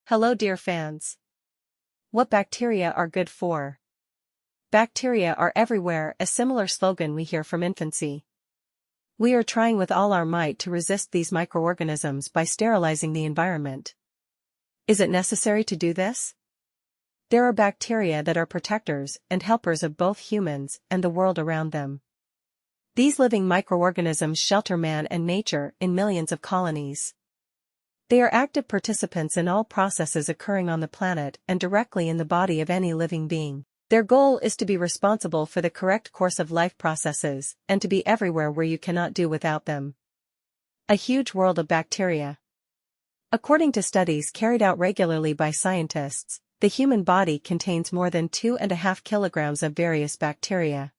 Hello dear fans. What bacteria are good for? Bacteria are everywhere, a similar slogan we hear from infancy. We are trying with all our might to resist these microorganisms by sterilizing the environment. Is it necessary to do this? There are bacteria that are protectors and helpers of both humans and the world around them. These living microorganisms shelter man and nature in millions of colonies. They are active participants in all processes occurring on the planet and directly in the body of any living being. Their goal is to be responsible for the correct course of life processes and to be everywhere where you cannot do without them. A huge world of bacteria. According to studies carried out regularly by scientists, the human body contains more than 2.5 kilograms of various bacteria.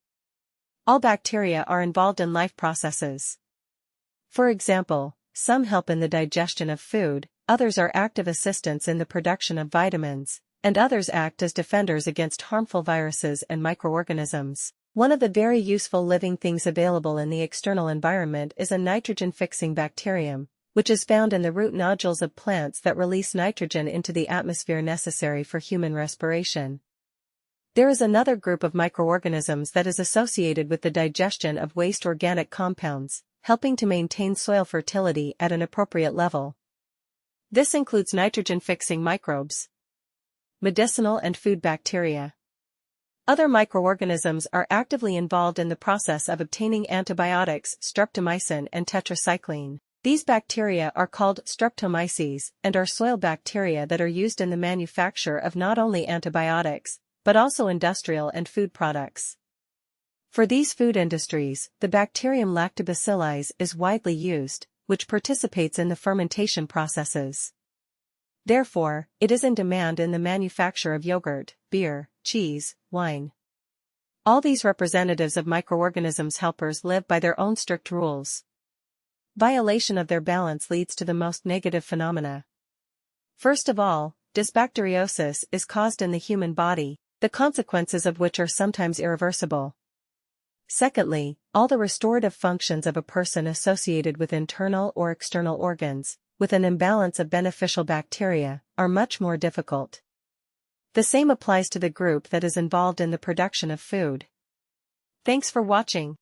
All bacteria are involved in life processes. For example, some help in the digestion of food, others are active assistants in the production of vitamins, and others act as defenders against harmful viruses and microorganisms. One of the very useful living things available in the external environment is a nitrogen-fixing bacterium, which is found in the root nodules of plants that release nitrogen into the atmosphere necessary for human respiration. There is another group of microorganisms that is associated with the digestion of waste organic compounds, helping to maintain soil fertility at an appropriate level. This includes nitrogen-fixing microbes, medicinal and food bacteria. Other microorganisms are actively involved in the process of obtaining antibiotics, streptomycin and tetracycline. These bacteria are called streptomyces and are soil bacteria that are used in the manufacture of not only antibiotics, but also industrial and food products. For these food industries, the bacterium Lactobacillus is widely used, which participates in the fermentation processes. Therefore, it is in demand in the manufacture of yogurt, beer, cheese, wine. All these representatives of microorganisms helpers live by their own strict rules. Violation of their balance leads to the most negative phenomena. First of all, dysbacteriosis is caused in the human body, the consequences of which are sometimes irreversible. Secondly, all the restorative functions of a person associated with internal or external organs, with an imbalance of beneficial bacteria, are much more difficult. The same applies to the group that is involved in the production of food. Thanks for watching.